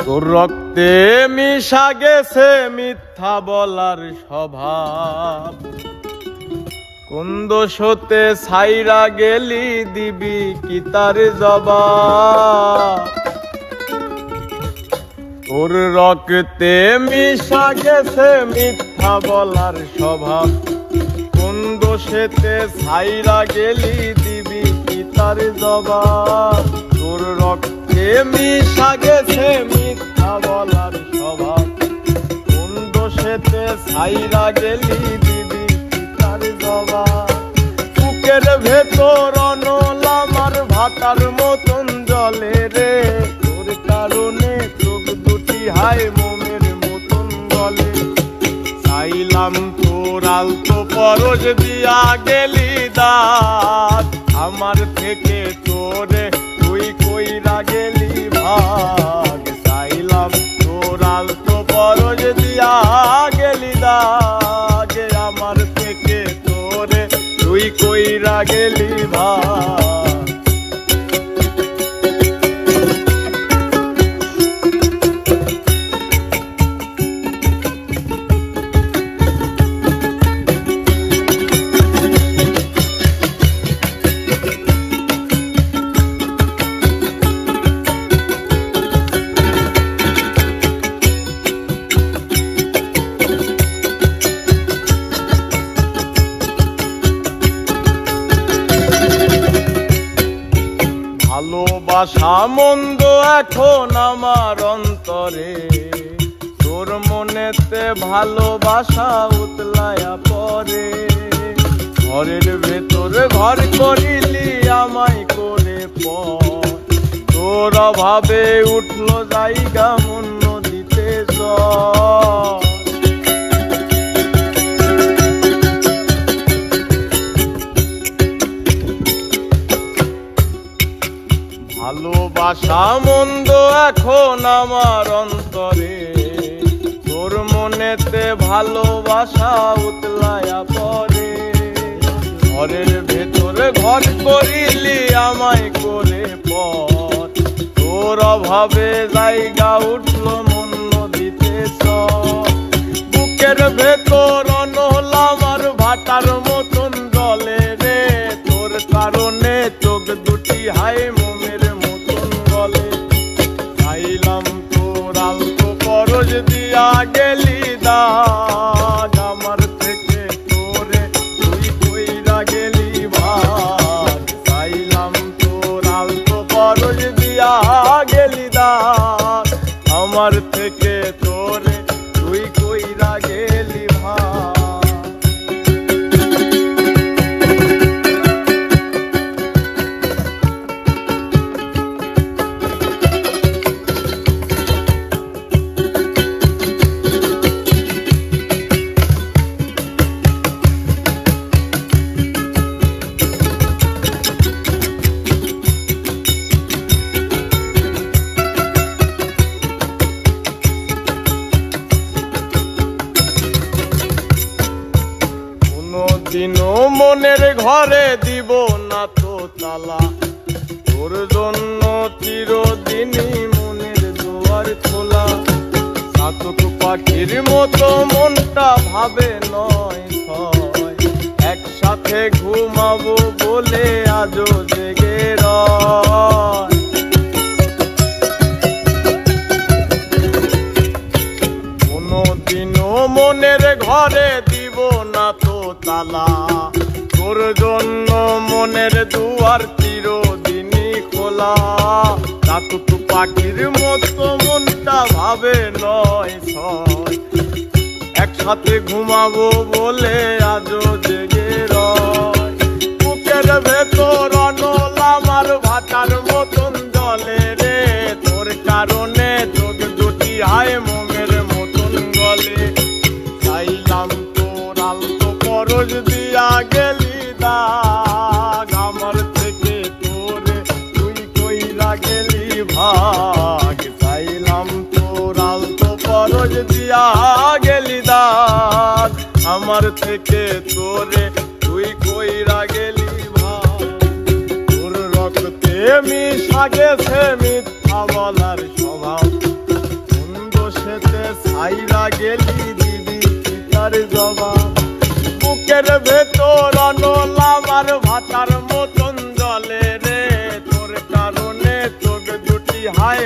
তোর রক্তে মিশা গেছে মিথ্যা বলার স্বভাব। কোন দোষতে ছাইরা গেলি দিবি কি তার জবাব। তোর রক্তে মিশা গেছে মিথ্যা বলার স্বভাব। কোন দোষেতে ছাইরা গেলি দিবি কি তার জবাব। তোর রক্তে মিশা গেছে মিথ্যা বলার স্বভাব। কোন দোষেতে ছাইরা গেলি দিবি কি তার জবাব। বুকের ভেতর অনল আমার ভাটার মতন জলে রে। তোর কারণে চোখ দুটি হায় মোমের মতন গলে। চাইলাম তোর আলতো পরশ দিয়া গেলি দাঁত। আমার থেকে তোরে তুই কইরা গেলি ভাগ। চাইলাম তোর আলতো পরশ দিয়া গেলি দাগ। আমার থেকে তোরে তুই কইরা গেলি ভাগ। ভালোবাসা মন্দ এখন আমার অন্তরে। তোর মনেতে ভালোবাসা উতলায়া পরে। ঘরের ভেতরে ঘর করিলি আমায় করে পর। তোর অভাবে উঠলো জায়গা মন নদীতে জল। ভালোবাসা মন্দ এখন আমার অন্তরে। তোর মনেতে ভালোবাসা উতলায়া পরে। ঘরের ভেতরে ঘর করিলি আমায় করে পর। তোর অভাবে জায়গা উঠলো মন নদীতে চল। বুকের ভেতর অনল আমার ভাটার মতন জলে রে। তোর কারণে চোখ দুটি হায় মোমের মতন গলে। চাইলাম তোর আলতো পরশ দিয়া গেলি দাগ। আমার থেকে তোরে তুই কইরা গেলি ভাগ। চাইলাম তোর আলতো পরশ দিয়া গেলি দাগ। আমার থেকে তোরে তুই কইরা গেলি ভাগ। দিনও মনের ঘরে দিব না তো তালা। তোর জন্য চিরদিনই মনের দুয়ার খোলা। চাতক পাখির মতো মনটা ভাবে নয় ছয়। একসাথে ঘুমাবো বলে আজও জেগে রয়। কোনদিনও মনের ঘরে দিব না তো তালা। তোর জন্য মনের দুয়ার চিরদিনই খোলা। চাতক পাখির মতো মনটা ভাবে নয় ছয়। একসাথে ঘুমাবো বলে আজও জেগে রয়। বুকের ভেতর অনল আমার ভাটার মতন জলে রে। তোর কারণে চোখ দুটি হায় মোমের মতন গলে। চাইলাম তোর আলতো পরশ দিয়া গেলি দাগ। আমার থেকে তোরে তুই কইরা গেলি ভাগ। চাইলাম তোর আলতো পরশ দিয়া গেলি দাগ। আমার থেকে তোরে তুই কইরা গেলি ভাগ। তোর রক্তে মিশা গেছে মিথ্যা বলার স্বভাব। হাইরা গেলি দিবি কি তার জবাব বুকের ভেতর অনলামার ভাতার মতন জলে রে তোর কারণে চোখ দুটি হায়